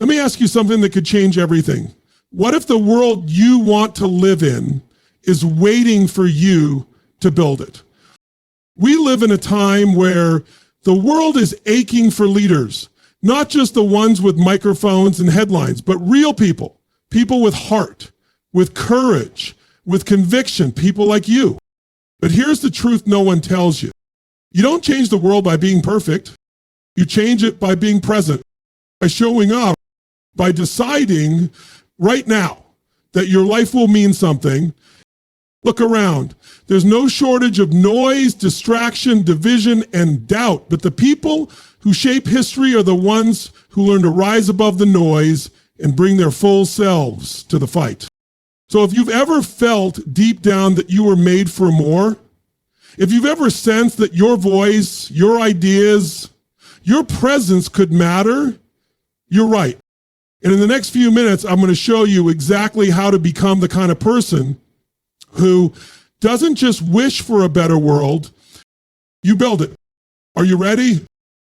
Let me ask you something that could change everything. What if the world you want to live in is waiting for you to build it? We live in a time where the world is aching for leaders, not just the ones with microphones and headlines, but real people, people with heart, with courage, with conviction, people like you. But here's the truth no one tells you. You don't change the world by being perfect. You change it by being present, by showing up, by deciding right now that your life will mean something. Look around. There's no shortage of noise, distraction, division, and doubt. But the people who shape history are the ones who learn to rise above the noise and bring their full selves to the fight. So if you've ever felt deep down that you were made for more, if you've ever sensed that your voice, your ideas, your presence could matter, you're right. And in the next few minutes, I'm going to show you exactly how to become the kind of person who doesn't just wish for a better world, you build it. Are you ready?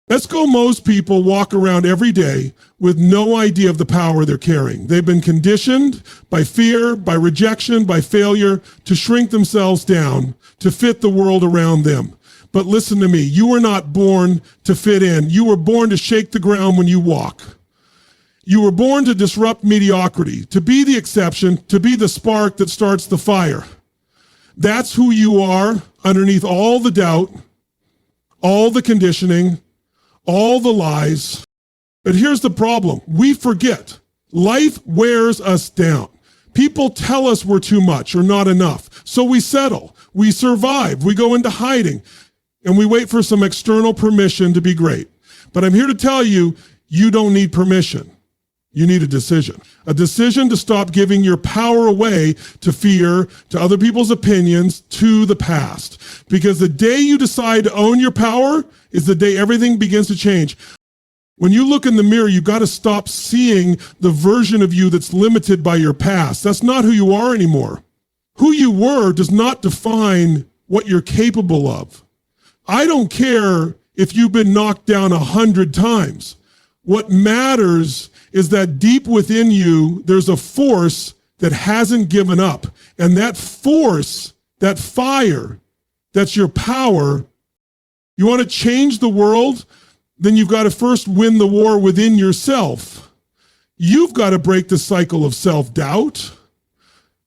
Let's go. Most people walk around every day with no idea of the power they're carrying. They've been conditioned by fear, by rejection, by failure to shrink themselves down to fit the world around them. But listen to me, you were not born to fit in. You were born to shake the ground when you walk. You were born to disrupt mediocrity, to be the exception, to be the spark that starts the fire. That's who you are underneath all the doubt, all the conditioning, all the lies. But here's the problem. We forget. Life wears us down. People tell us we're too much or not enough. So we settle. We survive. We go into hiding. And we wait for some external permission to be great. But I'm here to tell you, you don't need permission. You need a decision to stop giving your power away to fear, to other people's opinions, to the past. Because the day you decide to own your power is the day everything begins to change. When you look in the mirror, you've got to stop seeing the version of you that's limited by your past. That's not who you are anymore. Who you were does not define what you're capable of. I don't care if you've been knocked down 100 times. What matters is that deep within you, there's a force that hasn't given up. And that force, that fire, that's your power. You want to change the world? Then you've got to first win the war within yourself. You've got to break the cycle of self-doubt,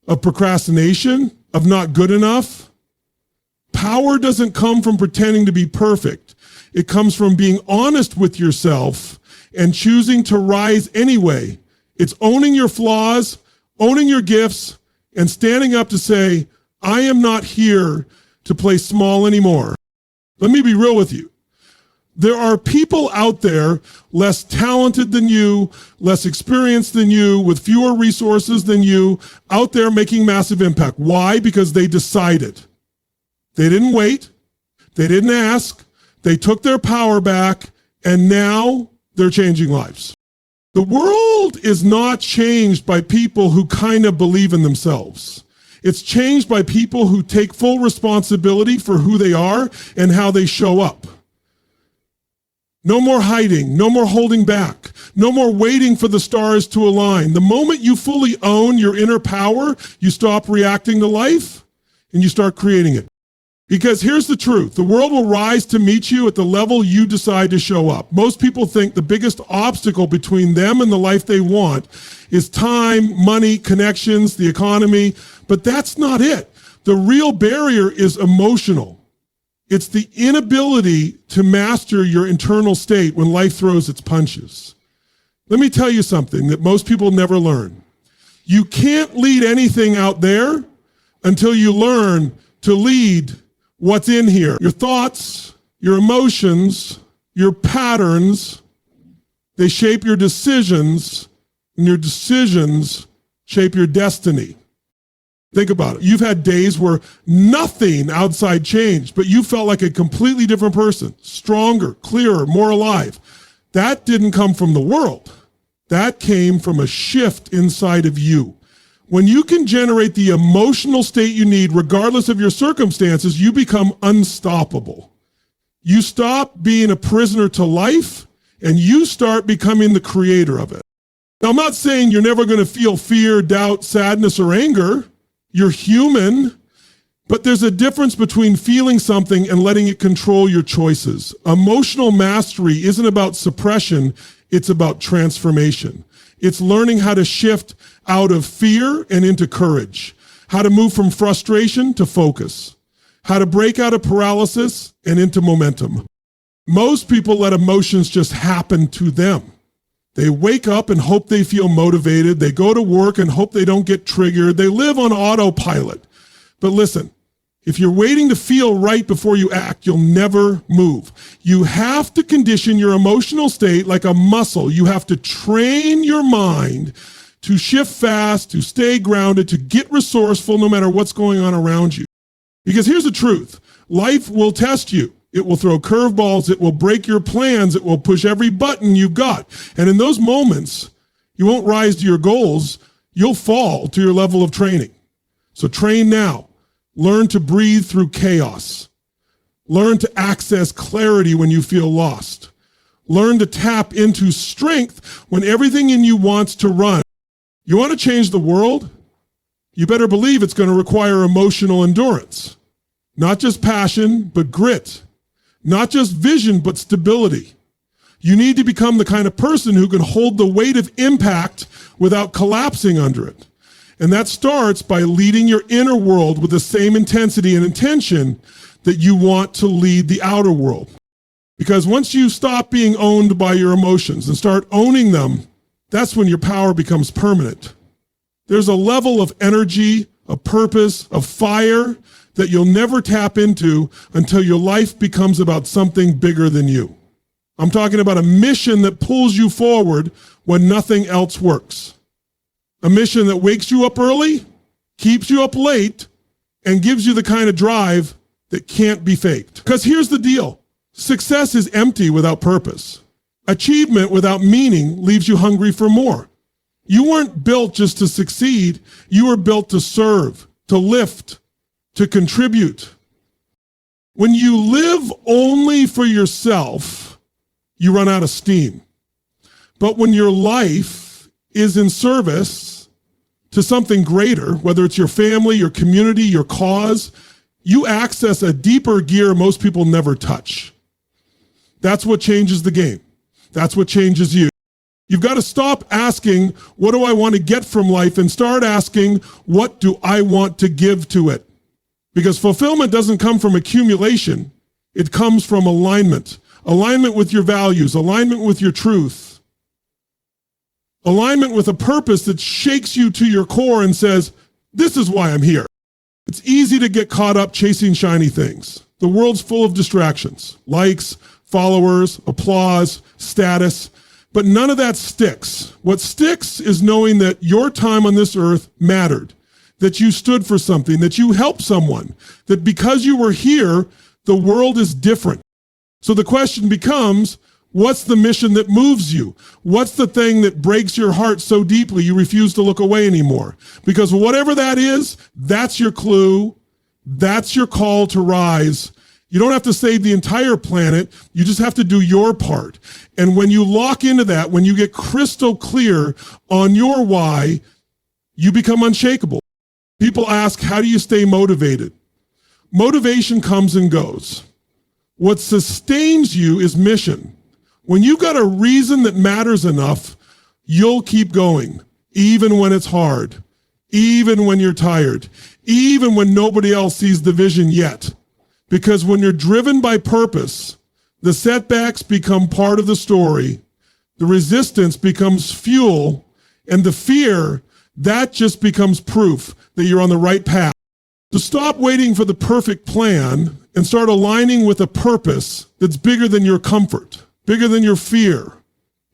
of procrastination, of not good enough. Power doesn't come from pretending to be perfect. It comes from being honest with yourself and choosing to rise anyway. It's owning your flaws, owning your gifts, and standing up to say, I am not here to play small anymore. Let me be real with you. There are people out there less talented than you, less experienced than you, with fewer resources than you, out there making massive impact. Why? Because they decided. They didn't wait. They didn't ask. They took their power back, and now they're changing lives. The world is not changed by people who kind of believe in themselves. It's changed by people who take full responsibility for who they are and how they show up. No more hiding, no more holding back, no more waiting for the stars to align. The moment you fully own your inner power, you stop reacting to life and you start creating it. Because here's the truth, the world will rise to meet you at the level you decide to show up. Most people think the biggest obstacle between them and the life they want is time, money, connections, the economy, but that's not it. The real barrier is emotional. It's the inability to master your internal state when life throws its punches. Let me tell you something that most people never learn. You can't lead anything out there until you learn to lead what's in here. Your thoughts, your emotions, your patterns, they shape your decisions, and your decisions shape your destiny. Think about it. You've had days where nothing outside changed, but you felt like a completely different person, stronger, clearer, more alive. That didn't come from the world. That came from a shift inside of you. When you can generate the emotional state you need, regardless of your circumstances, you become unstoppable. You stop being a prisoner to life, and you start becoming the creator of it. Now, I'm not saying you're never going to feel fear, doubt, sadness, or anger. You're human, but there's a difference between feeling something and letting it control your choices. Emotional mastery isn't about suppression, it's about transformation. It's learning how to shift out of fear and into courage, how to move from frustration to focus, how to break out of paralysis and into momentum. Most people let emotions just happen to them. They wake up and hope they feel motivated. They go to work and hope they don't get triggered. They live on autopilot. But listen, if you're waiting to feel right before you act, you'll never move. You have to condition your emotional state like a muscle. You have to train your mind to shift fast, to stay grounded, to get resourceful no matter what's going on around you. Because here's the truth. Life will test you. It will throw curveballs. It will break your plans. It will push every button you've got. And in those moments, you won't rise to your goals. You'll fall to your level of training. So train now. Learn to breathe through chaos. Learn to access clarity when you feel lost. Learn to tap into strength when everything in you wants to run. You want to change the world? You better believe it's going to require emotional endurance. Not just passion, but grit. Not just vision, but stability. You need to become the kind of person who can hold the weight of impact without collapsing under it. And that starts by leading your inner world with the same intensity and intention that you want to lead the outer world. Because once you stop being owned by your emotions and start owning them, that's when your power becomes permanent. There's a level of energy, of purpose, of fire that you'll never tap into until your life becomes about something bigger than you. I'm talking about a mission that pulls you forward when nothing else works. A mission that wakes you up early, keeps you up late, and gives you the kind of drive that can't be faked. Because here's the deal. Success is empty without purpose. Achievement without meaning leaves you hungry for more. You weren't built just to succeed. You were built to serve, to lift, to contribute. When you live only for yourself, you run out of steam. But when your life is in service to something greater, whether it's your family, your community, your cause, you access a deeper gear most people never touch. That's what changes the game. That's what changes you. You've got to stop asking, what do I want to get from life, and start asking, what do I want to give to it? Because fulfillment doesn't come from accumulation. It comes from alignment. Alignment with your values, alignment with your truth, alignment with a purpose that shakes you to your core and says, this is why I'm here. It's easy to get caught up chasing shiny things. The world's full of distractions, likes, followers, applause, status, but none of that sticks. What sticks is knowing that your time on this earth mattered, that you stood for something, that you helped someone, that because you were here, the world is different. So the question becomes, what's the mission that moves you? What's the thing that breaks your heart so deeply you refuse to look away anymore? Because whatever that is, that's your clue. That's your call to rise. You don't have to save the entire planet. You just have to do your part. And when you lock into that, when you get crystal clear on your why, you become unshakable. People ask, how do you stay motivated? Motivation comes and goes. What sustains you is mission. When you've got a reason that matters enough, you'll keep going, even when it's hard, even when you're tired, even when nobody else sees the vision yet. Because when you're driven by purpose, the setbacks become part of the story, the resistance becomes fuel, and the fear, that just becomes proof that you're on the right path. To stop waiting for the perfect plan and start aligning with a purpose that's bigger than your comfort, bigger than your fear,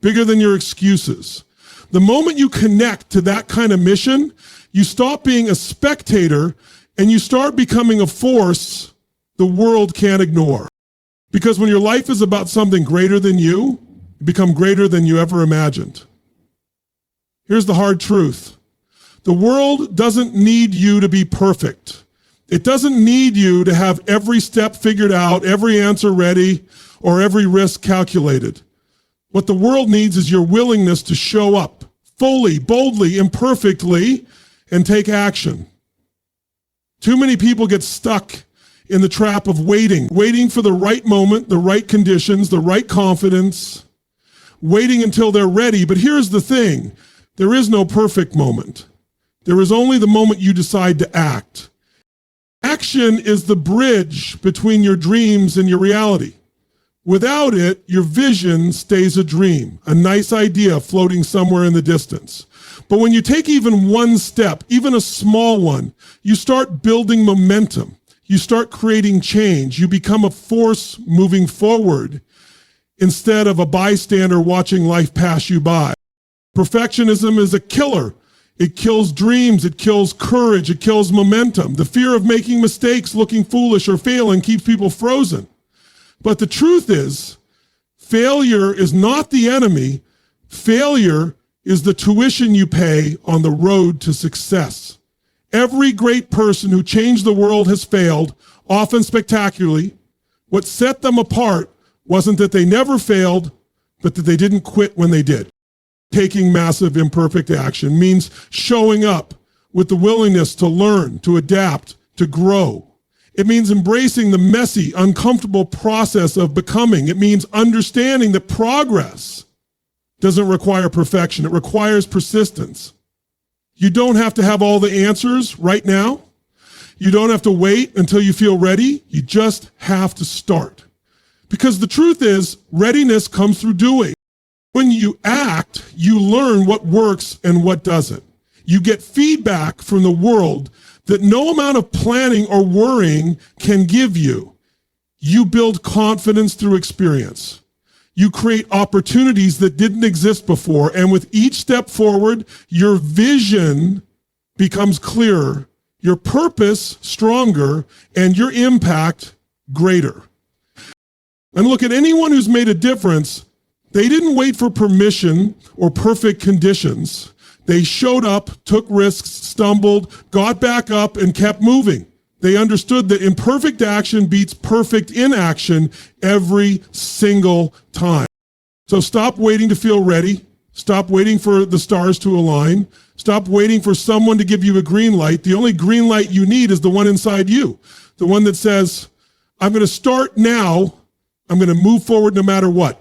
bigger than your excuses. The moment you connect to that kind of mission, you stop being a spectator and you start becoming a force the world can't ignore. Because when your life is about something greater than you become greater than you ever imagined. Here's the hard truth. The world doesn't need you to be perfect. It doesn't need you to have every step figured out, every answer ready, or every risk calculated. What the world needs is your willingness to show up fully, boldly, imperfectly, and take action. Too many people get stuck in the trap of waiting for the right moment, the right conditions, the right confidence, waiting until they're ready. But here's the thing, there is no perfect moment. There is only the moment you decide to act. Action is the bridge between your dreams and your reality. Without it, your vision stays a dream, a nice idea floating somewhere in the distance. But when you take even one step, even a small one, you start building momentum. You start creating change. You become a force moving forward instead of a bystander watching life pass you by. Perfectionism is a killer. It kills dreams, it kills courage, it kills momentum. The fear of making mistakes, looking foolish, or failing keeps people frozen. But the truth is, failure is not the enemy. Failure is the tuition you pay on the road to success. Every great person who changed the world has failed, often spectacularly. What set them apart wasn't that they never failed, but that they didn't quit when they did. Taking massive imperfect action means showing up with the willingness to learn, to adapt, to grow. It means embracing the messy, uncomfortable process of becoming. It means understanding that progress doesn't require perfection. It requires persistence. You don't have to have all the answers right now. You don't have to wait until you feel ready. You just have to start. Because the truth is, readiness comes through doing. When you act, you learn what works and what doesn't. You get feedback from the world that no amount of planning or worrying can give you. You build confidence through experience. You create opportunities that didn't exist before, and with each step forward, your vision becomes clearer, your purpose stronger, and your impact greater. And look at anyone who's made a difference. They didn't wait for permission or perfect conditions. They showed up, took risks, stumbled, got back up, and kept moving. They understood that imperfect action beats perfect inaction every single time. So stop waiting to feel ready. Stop waiting for the stars to align. Stop waiting for someone to give you a green light. The only green light you need is the one inside you. The one that says, I'm going to start now. I'm going to move forward no matter what.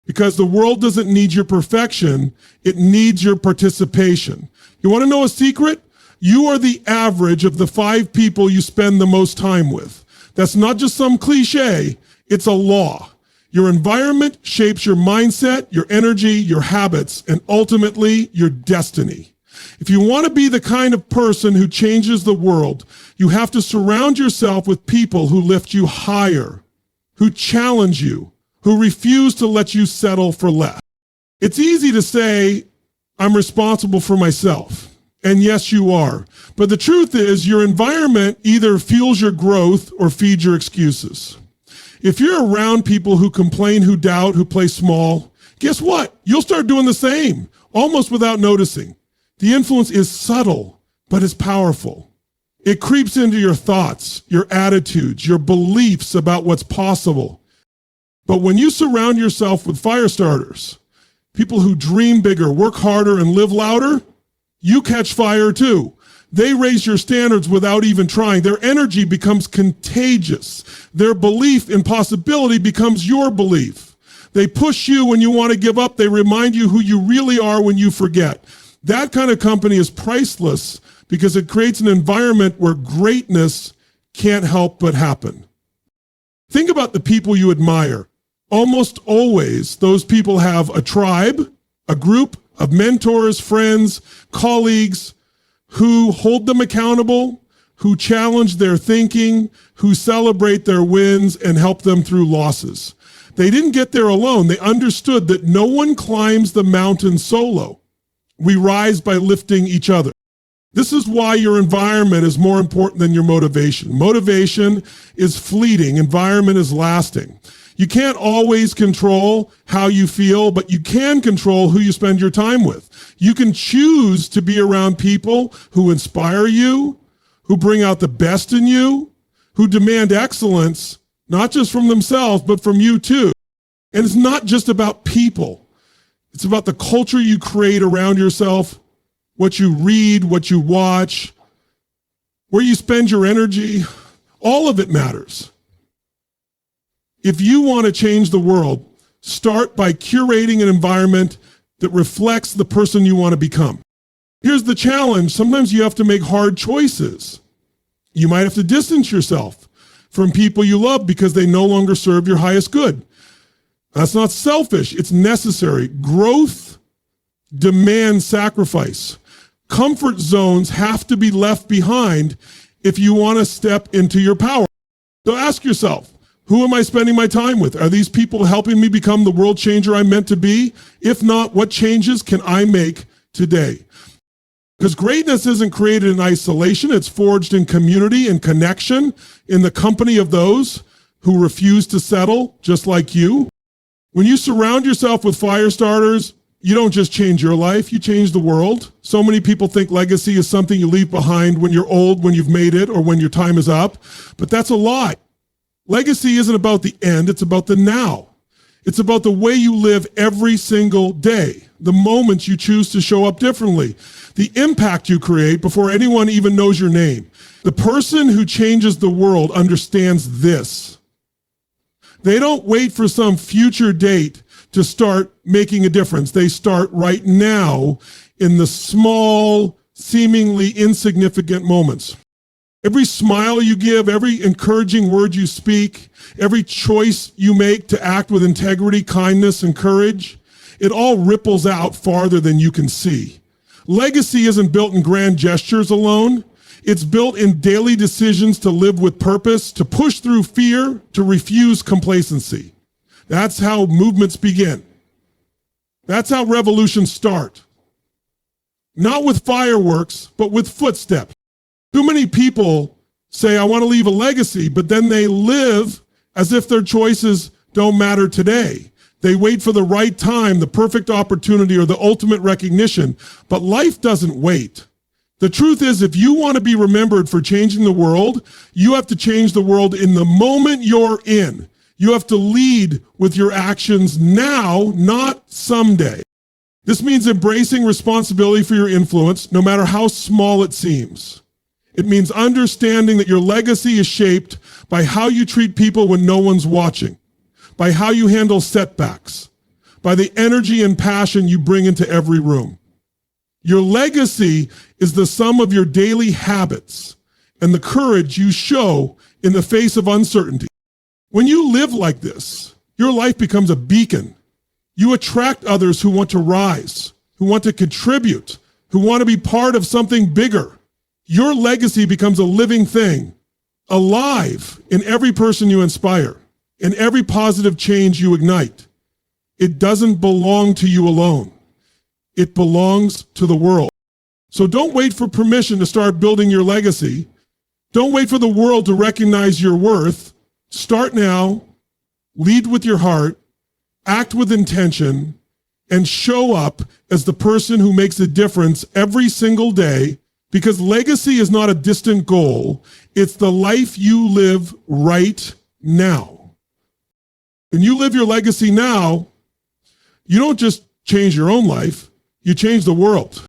Because the world doesn't need your perfection, it needs your participation. You want to know a secret? You are the average of the 5 people you spend the most time with. That's not just some cliche, it's a law. Your environment shapes your mindset, your energy, your habits, and ultimately your destiny. If you want to be the kind of person who changes the world, you have to surround yourself with people who lift you higher, who challenge you, who refuse to let you settle for less. It's easy to say, I'm responsible for myself. And yes, you are. But the truth is, your environment either fuels your growth or feeds your excuses. If you're around people who complain, who doubt, who play small, guess what? You'll start doing the same, almost without noticing. The influence is subtle, but it's powerful. It creeps into your thoughts, your attitudes, your beliefs about what's possible. But when you surround yourself with fire starters, people who dream bigger, work harder, and live louder, you catch fire too. They raise your standards without even trying. Their energy becomes contagious. Their belief in possibility becomes your belief. They push you when you want to give up. They remind you who you really are when you forget. That kind of company is priceless because it creates an environment where greatness can't help but happen. Think about the people you admire. Almost always, those people have a tribe, a group of mentors, friends, colleagues who hold them accountable, who challenge their thinking, who celebrate their wins and help them through losses. They didn't get there alone. They understood that no one climbs the mountain solo. We rise by lifting each other. This is why your environment is more important than your motivation. Motivation is fleeting. Environment is lasting. You can't always control how you feel, but you can control who you spend your time with. You can choose to be around people who inspire you, who bring out the best in you, who demand excellence, not just from themselves, but from you too. And it's not just about people. It's about the culture you create around yourself, what you read, what you watch, where you spend your energy. All of it matters. If you want to change the world, start by curating an environment that reflects the person you want to become. Here's the challenge. Sometimes you have to make hard choices. You might have to distance yourself from people you love because they no longer serve your highest good. That's not selfish. It's necessary. Growth demands sacrifice. Comfort zones have to be left behind if you want to step into your power. So ask yourself, who am I spending my time with? Are these people helping me become the world changer I'm meant to be? If not, what changes can I make today? Because greatness isn't created in isolation. It's forged in community and connection, in the company of those who refuse to settle, just like you. When you surround yourself with fire starters, you don't just change your life, you change the world. So many people think legacy is something you leave behind when you're old, when you've made it, or when your time is up. But that's a lie. Legacy isn't about the end, it's about the now. It's about the way you live every single day, the moments you choose to show up differently, the impact you create before anyone even knows your name. The person who changes the world understands this. They don't wait for some future date to start making a difference. They start right now in the small, seemingly insignificant moments. Every smile you give, every encouraging word you speak, every choice you make to act with integrity, kindness, and courage, it all ripples out farther than you can see. Legacy isn't built in grand gestures alone. It's built in daily decisions to live with purpose, to push through fear, to refuse complacency. That's how movements begin. That's how revolutions start. Not with fireworks, but with footsteps. Too many people say, I want to leave a legacy, but then they live as if their choices don't matter today. They wait for the right time, the perfect opportunity, or the ultimate recognition. But life doesn't wait. The truth is, if you want to be remembered for changing the world, you have to change the world in the moment you're in. You have to lead with your actions now, not someday. This means embracing responsibility for your influence, no matter how small it seems. It means understanding that your legacy is shaped by how you treat people when no one's watching, by how you handle setbacks, by the energy and passion you bring into every room. Your legacy is the sum of your daily habits and the courage you show in the face of uncertainty. When you live like this, your life becomes a beacon. You attract others who want to rise, who want to contribute, who want to be part of something bigger. Your legacy becomes a living thing, alive in every person you inspire, in every positive change you ignite. It doesn't belong to you alone. It belongs to the world. So don't wait for permission to start building your legacy. Don't wait for the world to recognize your worth. Start now, lead with your heart, act with intention, and show up as the person who makes a difference every single day. Because legacy is not a distant goal. It's the life you live right now. When you live your legacy now, you don't just change your own life, you change the world.